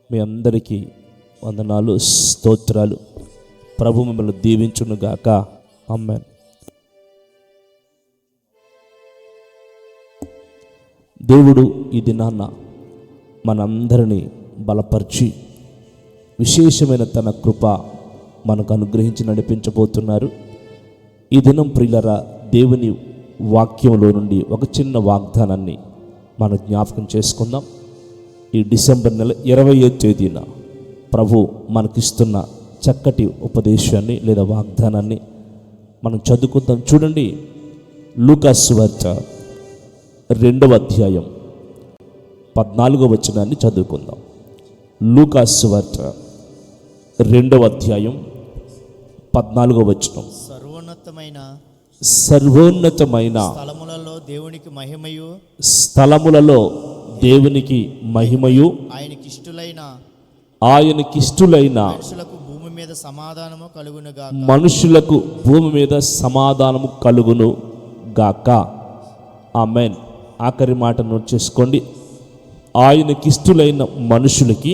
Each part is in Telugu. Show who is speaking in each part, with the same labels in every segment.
Speaker 1: మీ అందరికీ వందనాలు, స్తోత్రాలు. ప్రభు మిమ్మల్ని దీవించునుగాక. ఆమేన్. దేవుడు ఈ దినాన్న మనందరినీ బలపరిచి విశేషమైన తన కృప మనకు అనుగ్రహించి నడిపించబోతున్నారు. ఈ దినం ప్రియులరా, దేవుని వాక్యంలో నుండి ఒక చిన్న వాగ్దానాన్ని మనం జ్ఞాపకం చేసుకుందాం. ఈ డిసెంబర్ నెల 20వ తేదీన ప్రభు మనకిస్తున్న చక్కటి ఉపదేశాన్ని లేదా వాగ్దానాన్ని మనం చదువుకుందాం. చూడండి, లూకా సువార్త 2వ అధ్యాయం 14వ వచనాన్ని చదువుకుందాం. లూకా సువార్త 2వ అధ్యాయం 14వ వచనం. సర్వోన్నతమైన స్థలములలో దేవునికి మహిమయు ఆయనకిష్టులైన మనుషులకు భూమి మీద సమాధానము కలుగును గాక. ఆమేన్. ఆఖరి మాట నోట్ చేసుకోండి. ఆయనకిష్టులైన మనుషులకి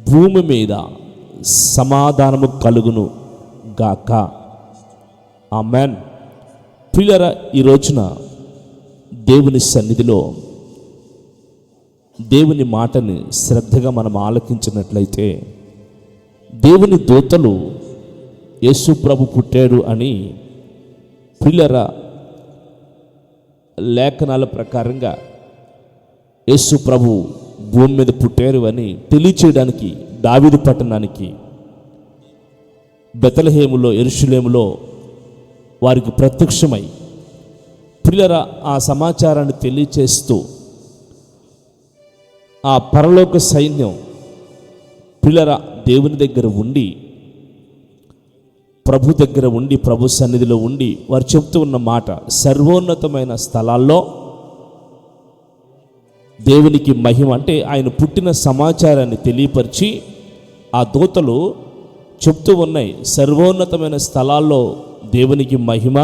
Speaker 1: భూమి మీద సమాధానము కలుగును గాక. ఆమేన్. ప్రియులారా, ఈ రోజున దేవుని సన్నిధిలో దేవుని మాటని శ్రద్ధగా మనం ఆలకించినట్లయితే, దేవుని దూతలు యేసు ప్రభు పుట్టాడు అని ప్రియులారా లేఖనాల ప్రకారంగా యేసు ప్రభు భూమి మీద పుట్టారు అని తెలియచేయడానికి దావీదు పట్టణానికి బెత్లెహేములో, యెరూషలేములో వారికి ప్రత్యక్షమై ప్రియులారా ఆ సమాచారాన్ని తెలియచేస్తూ ఆ పరలోక సైన్యం ప్రియులారా దేవుని దగ్గర ఉండి, ప్రభు దగ్గర ఉండి, ప్రభు సన్నిధిలో ఉండి వారు చెప్తూ ఉన్న మాట, సర్వోన్నతమైన స్థలాల్లో దేవునికి మహిమ అంటే ఆయన పుట్టిన సమాచారాన్ని తెలియపరిచి ఆ దూతలు చెప్తూ ఉన్నాయి. సర్వోన్నతమైన స్థలాల్లో దేవునికి మహిమ,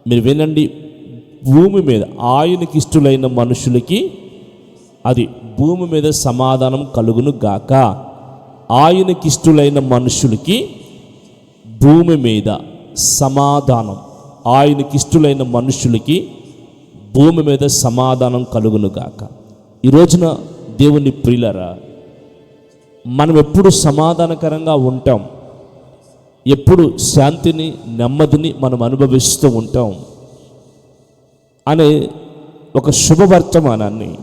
Speaker 1: మీరు వినండి, భూమి మీద ఆయనకి ఇష్టలైన మనుషులకి అది భూమి మీద సమాధానం కలుగును గాక. ఆయనకిష్టులైన మనుషులకి భూమి మీద సమాధానం, ఆయనకిష్టులైన మనుషులకి భూమి మీద సమాధానం కలుగును గాక. ఈ రోజున దేవుని ప్రియులారా, మనం ఎప్పుడు సమాధానకరంగా ఉంటాం, ఎప్పుడు శాంతిని, నెమ్మదిని మనం అనుభవిస్తూ ఉంటాం అనే ఒక శుభవర్తమానాన్ని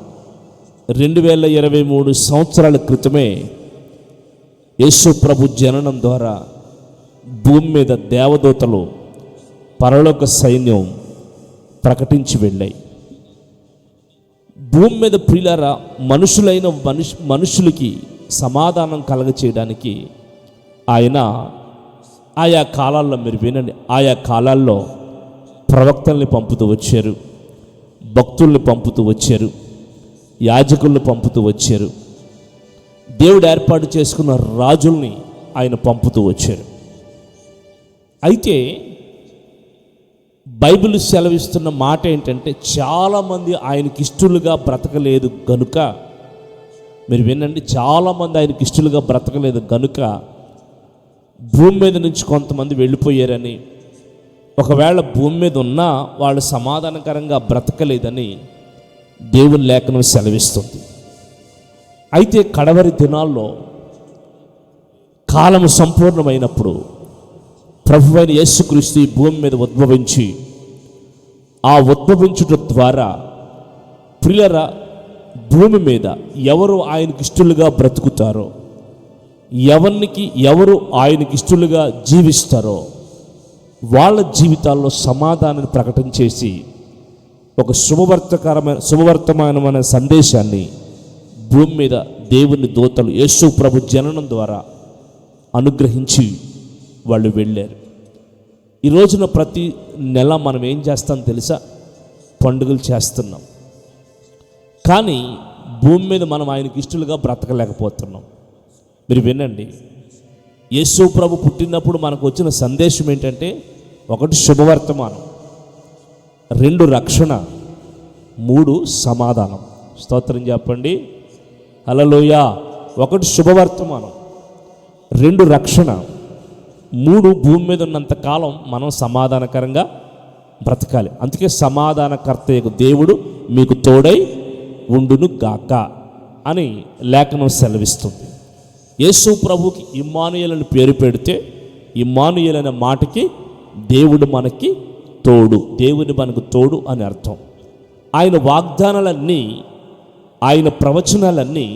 Speaker 1: 2023 సంవత్సరాల క్రితమే యేసు ప్రభు జననం ద్వారా భూమి మీద దేవదూతలు, పరలోక సైన్యం ప్రకటించి వెళ్ళాయి. భూమి మీద ప్రియులారా మనుషులైన మనుషులకి సమాధానం కలగచేయడానికి ఆయన ఆయా కాలాల్లో, మీరు వినండి, ఆయా కాలాల్లో ప్రవక్తల్ని పంపుతూ వచ్చారు, భక్తుల్ని పంపుతూ వచ్చారు, యాజకుల్ని పంపుతూ వచ్చారు, దేవుడు ఏర్పాటు చేసుకున్న రాజుల్ని ఆయన పంపుతూ వచ్చారు. అయితే బైబిల్ సెలవిస్తున్న మాట ఏంటంటే, చాలామంది ఆయనకి ఇష్టలుగా బ్రతకలేదు గనుక, మీరు వినండి, చాలామంది ఆయనకి ఇష్టలుగా బ్రతకలేదు గనుక భూమి మీద నుంచి కొంతమంది వెళ్ళిపోయారని, ఒకవేళ భూమి మీద ఉన్నా వాళ్ళు సమాధానకరంగా బ్రతకలేదని దేవుని లేఖనం సెలవిస్తుంది. అయితే కడవరి దినాల్లో కాలం సంపూర్ణమైనప్పుడు ప్రభువైన యేసుక్రీస్తు ఈ భూమి మీద ఉద్భవించి, ఆ ఉద్భవించుట ద్వారా ప్రియులారా భూమి మీద ఎవరు ఆయనకి ఇష్టలుగా బ్రతుకుతారో, ఎవరు ఆయనకి ఇష్టలుగా జీవిస్తారో వాళ్ళ జీవితాల్లో సమాధానాన్ని ప్రకటన చేసి ఒక శుభవర్తమానమైన సందేశాన్ని భూమి మీద దేవుని దూతలు యేసు ప్రభు జననం ద్వారా అనుగ్రహించి వాళ్ళు వెళ్ళారు. ఈ రోజున ప్రతి నెల మనం ఏం చేస్తాం తెలుసా? పండుగలు చేస్తున్నాం. కానీ భూమి మీద మనం ఆయనకి ఇష్టలుగా బ్రతకలేకపోతున్నాం. మీరు వినండి, యేసు ప్రభు పుట్టినప్పుడు మనకు వచ్చిన సందేశం ఏంటంటే, 1 శుభవర్తమానం, 2 రక్షణ, 3 సమాధానం. స్తోత్రం చెప్పండి. హల్లెలూయా. 1 శుభవర్తమానం, 2 రక్షణ, 3 భూమి మీద ఉన్నంత కాలం మనం సమాధానకరంగా బ్రతకాలి. అందుకే సమాధానకర్త దేవుడు మీకు తోడై ఉండును గాక అని లేఖనం సెలవిస్తుంది. యేసు ప్రభుకి ఇమ్మానుయేల్ అని పేరు పెడితే ఇమ్మానుయేల్ అనే మాటకి దేవుడు మనకి తోడు, దేవుని మనకు తోడు అని అర్థం. ఆయన వాగ్దానాలన్నీ, ఆయన ప్రవచనాలన్నీ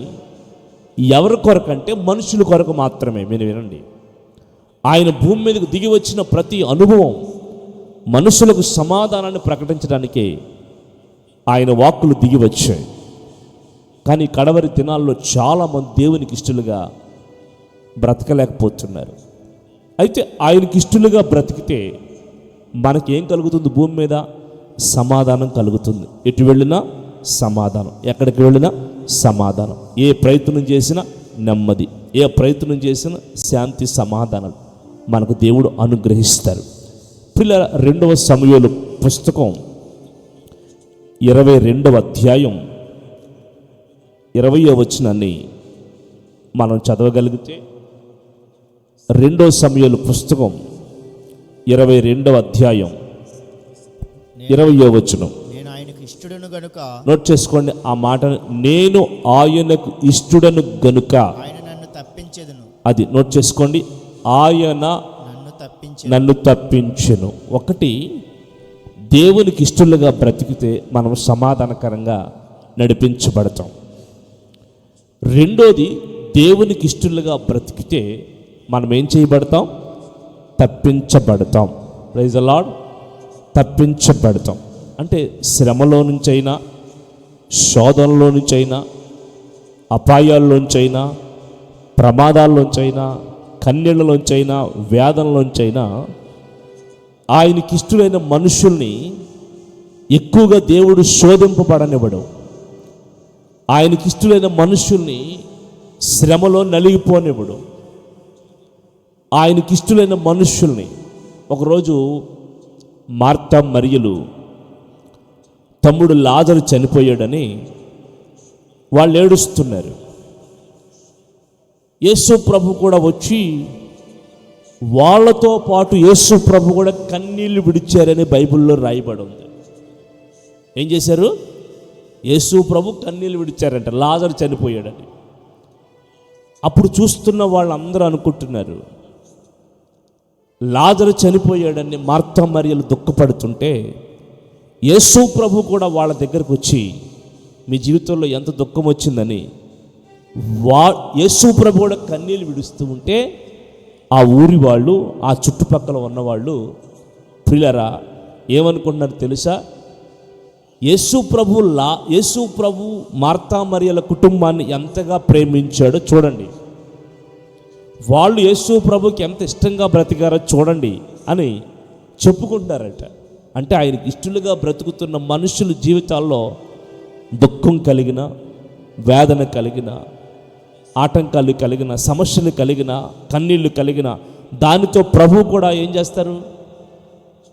Speaker 1: ఎవరి కొరకంటే మనుషుల కొరకు మాత్రమే. మీరు వినండి, ఆయన భూమి మీదకు దిగి వచ్చిన ప్రతి అనుభవం మనుషులకు సమాధానాన్ని ప్రకటించడానికే ఆయన వాక్కులు దిగి వచ్చాయి. కానీ కడవరి దినాల్లో చాలామంది దేవునికి ఇష్టలుగా బ్రతకలేకపోతున్నారు. అయితే ఆయనకి ఇష్టలుగా బ్రతికితే మనకేం కలుగుతుంది? భూమి మీద సమాధానం కలుగుతుంది. ఎటు వెళ్ళినా సమాధానం, ఎక్కడికి వెళ్ళినా సమాధానం. ఏ ప్రయత్నం చేసినా నెమ్మది, ఏ ప్రయత్నం చేసినా శాంతి, సమాధానం మనకు దేవుడు అనుగ్రహిస్తారు. పిల్లల 2వ సమూయేలు పుస్తకం 22వ అధ్యాయం 20వ వచనాన్ని మనం చదవగలిగితే, 2వ సమూయేలు పుస్తకం 22వ అధ్యాయం 20వ వచనం.
Speaker 2: నేను ఆయనకు ఇష్టడును గనుక,
Speaker 1: నోట్ చేసుకోండి ఆ మాట, నేను ఆయనకు ఇష్టడను గనుక
Speaker 2: ఆయన నన్ను తప్పించెదను.
Speaker 1: అది నోట్ చేసుకోండి, ఆయన నన్ను తప్పించెను. ఒకటి, దేవునికి ఇష్టలుగా బ్రతికితే మనం సమాధానకరంగా నడిపించబడతాం. రెండోది, దేవునికి ఇష్టలుగా బ్రతికితే మనం ఏం చేయబడతాం? తప్పించబడతాం. Praise the lord. తప్పించబడతాం అంటే శ్రమలో నుంచైనా, శోధనలో నుంచైనా, అపాయాల్లోంచైనా, ప్రమాదాల్లోంచైనా, కన్నీళ్ళలోంచైనా, వేదనలోంచైనా ఆయనకి ఇష్టమైన మనుషుల్ని ఎక్కువగా దేవుడు శోధింపబడనివ్వడు. ఆయనకి ఇష్టమైన మనుషుల్ని శ్రమలో నలిగిపోనివ్వడు. ఆయనకి ఇష్టమైన మనుషుల్ని, ఒకరోజు మార్తా మరియలు తమ్ముడు లాజరు చనిపోయాడని వాళ్ళు ఏడుస్తున్నారు. యేసు ప్రభు కూడా వచ్చి వాళ్ళతో పాటు యేసు ప్రభు కూడా కన్నీళ్లు విడిచారని బైబిల్లో రాయబడి ఉంది. ఏం చేశారు? యేసు ప్రభు కన్నీళ్లు విడిచారంట లాజరు చనిపోయాడని. అప్పుడు చూస్తున్న వాళ్ళందరూ అనుకుంటున్నారు, లాజరు చనిపోయాడని మార్తా మరియలు దుఃఖపడుతుంటే యేసు ప్రభు కూడా వాళ్ళ దగ్గరకు వచ్చి మీ జీవితంలో ఎంత దుఃఖం వచ్చిందని యేసు ప్రభు కూడా కన్నీళ్ళు విడుస్తూ ఉంటే ఆ ఊరి వాళ్ళు, ఆ చుట్టుపక్కల ఉన్నవాళ్ళు, ప్రియులారా ఏమనుకుంటున్నారు తెలుసా? యేసు ప్రభు మార్తా మరియల కుటుంబాన్ని ఎంతగా ప్రేమించాడో చూడండి, వాళ్ళు యేసు ప్రభుకి ఎంత ఇష్టంగా బ్రతికారో చూడండి అని చెప్పుకుంటారట. అంటే ఆయనకి ఇష్టలుగా బ్రతుకుతున్న మనుషుల జీవితాల్లో దుఃఖం కలిగిన, వేదన కలిగిన, ఆటంకాలు కలిగిన, సమస్యలు కలిగిన, కన్నీళ్లు కలిగిన దానితో ప్రభు కూడా ఏం చేస్తారు?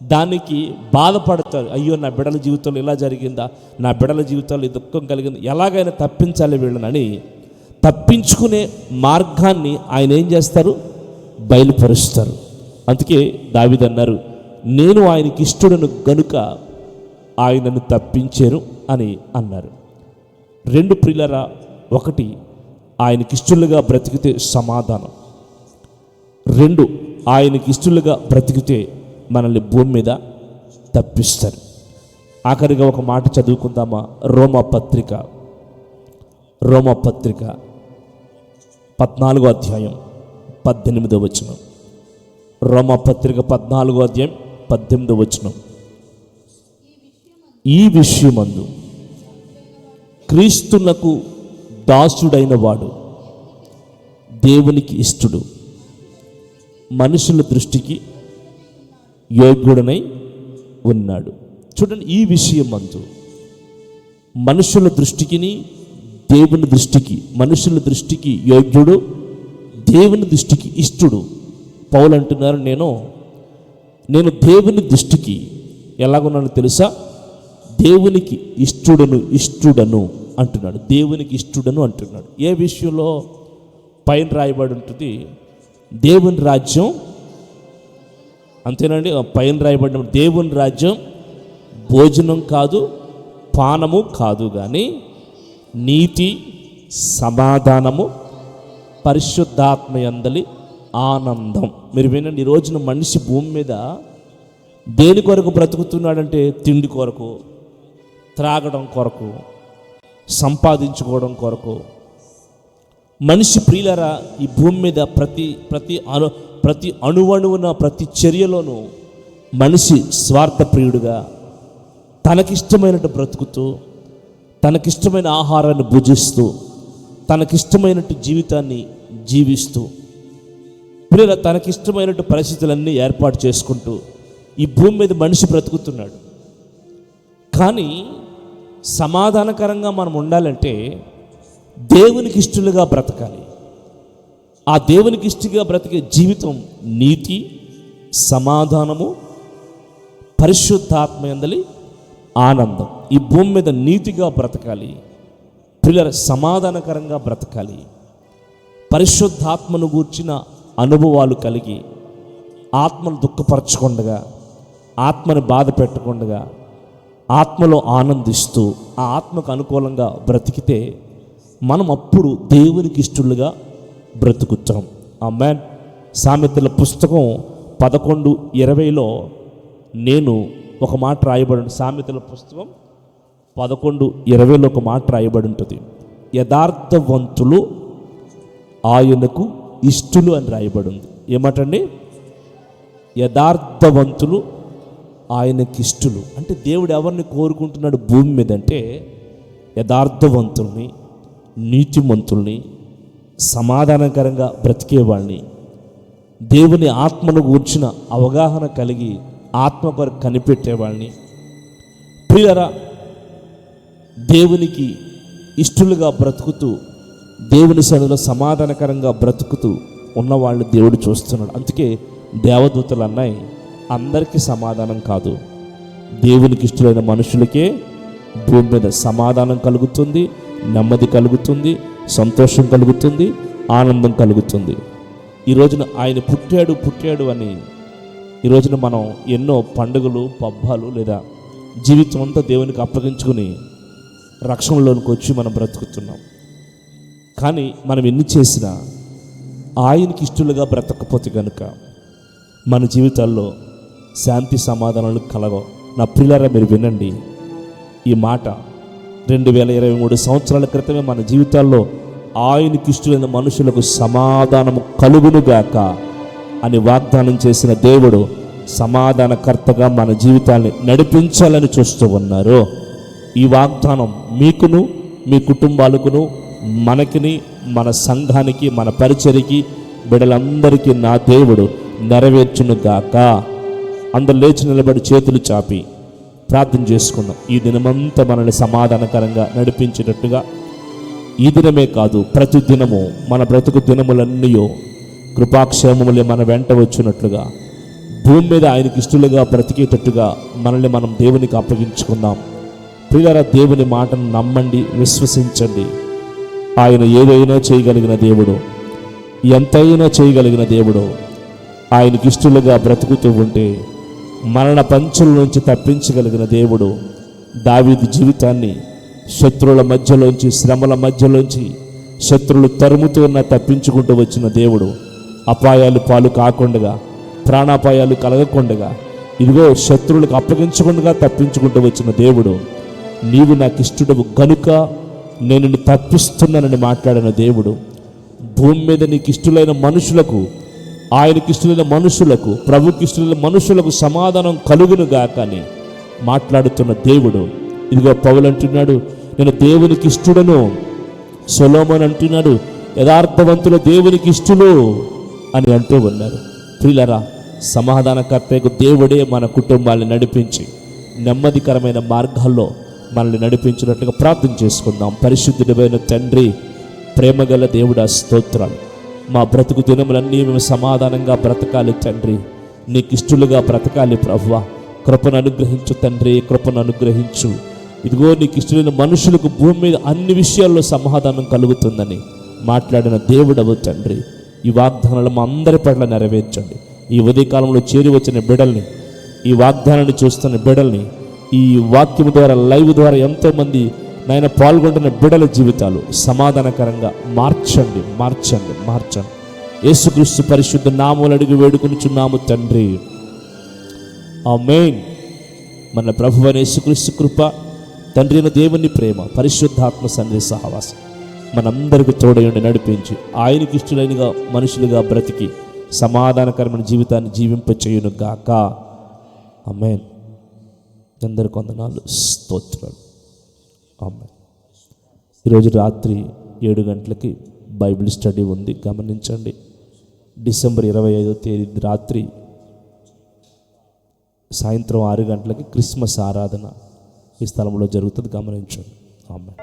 Speaker 1: దానికి బాధపడతారు. అయ్యో నా బిడ్డల జీవితంలో ఇలా జరిగిందా, నా బిడ్డల జీవితంలో ఈ దుఃఖం కలిగింది, ఎలాగైనా తప్పించాలి వీళ్ళనని తప్పించుకునే మార్గాన్ని ఆయన ఏం చేస్తారు? బయలుపరుస్తారు. అందుకే దావీదు అన్నారు, నేను ఆయనకి ఇష్టడను గనుక ఆయనను తప్పించారు అని అన్నారు. 2 ప్రియులరా, 1 ఆయనకి ఇష్టలుగా బ్రతికితే సమాధానం, 2 ఆయనకి ఇష్టలుగా బ్రతికితే మనల్ని భూమి మీద తప్పిస్తారు. ఆఖరిగా ఒక మాట చదువుకుందామా? రోమపత్రిక 14వ అధ్యాయం 18వ వచనం. రోమపత్రిక 14వ అధ్యాయం 18వ వచనం. ఈ విషయమందు క్రీస్తునకు దాసుడైన వాడు దేవునికి ఇష్టడు, మనుషుల దృష్టికి యోగ్యుడనై ఉన్నాడు. చూడండి, ఈ విషయమందు మనుషుల దృష్టికిని దేవుని దృష్టికి, మనుషుల దృష్టికి యోగ్యుడు, దేవుని దృష్టికి ఇష్టడు. పౌలు అంటున్నారు, నేను దేవుని దృష్టికి ఎలాగున్నాను తెలుసా? దేవునికి ఇష్టడను అంటున్నాడు, దేవునికి ఇష్టడను అంటున్నాడు. ఏ విషయంలో? పైన రాయబడి ఉంటుంది, దేవుని రాజ్యం, అంతేనండి. పైన రాయబడిన దేవుని రాజ్యం భోజనం కాదు, పానము కాదు, కానీ నీతి, సమాధానము, పరిశుద్ధాత్మ యందలి ఆనందం. మీరు వినండి, ఈ రోజున మనిషి భూమి మీద దేని కొరకు బ్రతుకుతున్నాడంటే తిండి కొరకు, త్రాగడం కొరకు, సంపాదించుకోవడం కొరకు. మనిషి ప్రియులరా, ఈ భూమి మీద ప్రతి అణువణువున, ప్రతి చర్యలోనూ మనిషి స్వార్థప్రియుడుగా తనకిష్టమైనట్టు బ్రతుకుతూ, తనకిష్టమైన ఆహారాన్ని భుజిస్తూ, తనకిష్టమైనట్టు జీవితాన్ని జీవిస్తూ, ప్రియుల తనకిష్టమైనట్టు పరిస్థితులన్నీ ఏర్పాటు చేసుకుంటూ ఈ భూమి మీద మనిషి బ్రతుకుతున్నాడు. కానీ సమాధానకరంగా మనం ఉండాలంటే దేవునికి ఇష్టలుగా బ్రతకాలి. ఆ దేవునికి ఇష్టగా బ్రతికే జీవితం నీతి, సమాధానము, పరిశుద్ధాత్మ యందలి ఆనందం. ఈ భూమి మీద నీతిగా బ్రతకాలి, పిల్లల సమాధానకరంగా బ్రతకాలి, పరిశుద్ధాత్మను గూర్చిన అనుభవాలు కలిగి, ఆత్మను దుఃఖపరచకుండా, ఆత్మని బాధ పెట్టకుండా, ఆత్మలో ఆనందిస్తూ, ఆ ఆత్మకు అనుకూలంగా బ్రతికితే మనం అప్పుడు దేవునికి ఇష్టలుగా బ్రతుకుతాం. ఆమేన్. సామెతల పుస్తకం 11:20 నేను ఒక మాట రాయబడి, సామెతల పుస్తకం 11:20 ఒక మాట రాయబడి ఉంటుంది, యథార్థవంతులు ఆయనకు ఇష్టలు అని రాయబడి ఉంది. ఏమాటండి? యథార్థవంతులు ఆయనకి ఇష్టలు. అంటే దేవుడు ఎవరిని కోరుకుంటున్నాడు భూమి మీద అంటే యథార్థవంతుల్ని, నీతిమంతుల్ని, సమాధానకరంగా బ్రతికేవాళ్ళని, దేవుని ఆత్మను గూర్చిన అవగాహన కలిగి ఆత్మ కొరకు కనిపెట్టేవాళ్ళని. ప్రియులరా, దేవునికి ఇష్టలుగా బ్రతుకుతూ, దేవుని సన్నిధిలో సమాధానకరంగా బ్రతుకుతూ ఉన్నవాళ్ళు దేవుడు చూస్తున్నాడు. అందుకే దేవదూతలు అన్నాయి, అందరికీ సమాధానం కాదు, దేవునికి ఇష్టమైన మనుషులకే భూమి మీద సమాధానం కలుగుతుంది, నెమ్మది కలుగుతుంది, సంతోషం కలుగుతుంది, ఆనందం కలుగుతుంది. ఈ రోజున ఆయన పుట్టాడు అని ఈ రోజున మనం ఎన్నో పండుగలు, పబ్బాలు లేదా జీవితం అంతా దేవునికి అప్పగించుకుని రక్షణలోనికి వచ్చి మనం బ్రతుకుతున్నాం. కానీ మనం ఎన్ని చేసినా ఆయనకి ఇష్టలుగా బ్రతకపోతే కనుక మన జీవితాల్లో శాంతి సమాధానాలు కలగవు. నా ప్రియులారా, మీరు వినండి ఈ మాట. 2023 సంవత్సరాల క్రితమే మన జీవితాల్లో ఆయనకి ఇష్టమైన మనుషులకు సమాధానము కలుగునుగాక అని వాగ్దానం చేసిన దేవుడు సమాధానకర్తగా మన జీవితాన్ని నడిపించాలని చూస్తూ ఉన్నారు. ఈ వాగ్దానం మీకును, మీ కుటుంబాలకును, మనకిని, మన సంఘానికి, మన పరిచర్యకి, బిడ్డలందరికీ నా దేవుడు నెరవేర్చునుగాక. అందరు లేచి నిలబడి చేతులు చాపి ప్రార్థన చేసుకున్నాం. ఈ దినమంతా మనల్ని సమాధానకరంగా నడిపించేటట్టుగా, ఈ దినమే కాదు ప్రతి దినము మన బ్రతుకు దినములన్నీ కృపాక్షేమములే మన వెంట వచ్చినట్లుగా, భూమి మీద ఆయనకి ఇష్టలుగా బ్రతికేటట్టుగా మనల్ని మనం దేవునికి అప్పగించుకుందాం. ప్రియులారా, దేవుని మాటను నమ్మండి, విశ్వసించండి. ఆయన ఏదైనా చేయగలిగిన దేవుడు, ఎంతైనా చేయగలిగిన దేవుడు. ఆయనకి ఇష్టలుగా బ్రతుకుతూ ఉంటే మరణ పంచుల నుంచి తప్పించగలిగిన దేవుడు. దావీదు జీవితాన్ని శత్రువుల మధ్యలోంచి, శ్రమల మధ్యలోంచి, శత్రువులు తరుముతూ ఉన్న తప్పించుకుంటూ వచ్చిన దేవుడు. అపాయాలు పాలు కాకుండా, ప్రాణాపాయాలు కలగకుండా, ఇదిగో శత్రువులకు అప్పగించకుండా తప్పించుకుంటూ వచ్చిన దేవుడు. నీవు నాకు ఇష్టడవు గనుక నేను నిన్ను తప్పిస్తున్నానని మాట్లాడిన దేవుడు. భూమి మీద నీకు ఇష్టలైన మనుషులకు, ఆయనకి ఇష్టమైన మనుషులకు, ప్రభుకి ఇష్టమైన మనుషులకు సమాధానం కలుగునుగా కానీ మాట్లాడుతున్న దేవుడు. ఇదిగో పౌలు అంటున్నాడు, నేను దేవునికి ఇష్టడను. సొలొమోను అంటున్నాడు, యథార్థవంతులు దేవునికి ఇష్టలు అని అంటూ ఉన్నారు. ప్రియులారా, సమాధానకర్తకు దేవుడే మన కుటుంబాన్ని నడిపించి నెమ్మదికరమైన మార్గాల్లో మనల్ని నడిపించినట్లుగా ప్రార్థన చేసుకుందాం. పరిశుద్ధుడైన తండ్రి, ప్రేమగల దేవుడా, స్తోత్రాలు. మా బ్రతుకు దినములన్నీ మేము సమాధానంగా బ్రతకాలి తండ్రి, నీకు ఇష్టలుగా బ్రతకాలి ప్రభువా. కృపను అనుగ్రహించు తండ్రి, కృపను అనుగ్రహించు. ఇదిగో నీకు ఇష్టమైన మనుషులకు భూమి మీద అన్ని విషయాల్లో సమాధానం కలుగుతుందని మాట్లాడిన దేవుడవు తండ్రి, ఈ వాగ్దానాలు మా అందరి పట్ల నెరవేర్చండి. ఈ ఉదయకాలంలో చేరి వచ్చిన బిడ్డల్ని, ఈ వాగ్దానాన్ని చూస్తున్న బిడ్డల్ని, ఈ వాక్యం ద్వారా లైవ్ ద్వారా ఎంతోమంది నాయన పాల్గొంటున్న బిడ్డల జీవితాలు సమాధానకరంగా మార్చండి, మార్చండి, మార్చండి. యేసుక్రీస్తు పరిశుద్ధ నామములో అడిగి వేడుకొనుచున్నాము తండ్రి, ఆమేన్. మన ప్రభువైన యేసుక్రీస్తు కృప, తండ్రి అయిన దేవుని ప్రేమ, పరిశుద్ధాత్మ సన్నిధి సహవాసం మనందరికీ తోడయుండి నడిపించి ఆయనకి ఇష్టలైనగా మనుషులుగా బ్రతికి సమాధానకరమైన జీవితాన్ని జీవింపచేయును గాక. ఆమేన్. అందరికి వందనాలు, స్తోత్రాలు. ఆమేన్. ఈరోజు రాత్రి 7 గంటలకి బైబిల్ స్టడీ ఉంది, గమనించండి. డిసెంబర్ 25వ తేదీ రాత్రి సాయంత్రం 6 గంటలకి క్రిస్మస్ ఆరాధన ఈ స్థలంలో జరుగుతుంది, గమనించండి. ఆమేన్.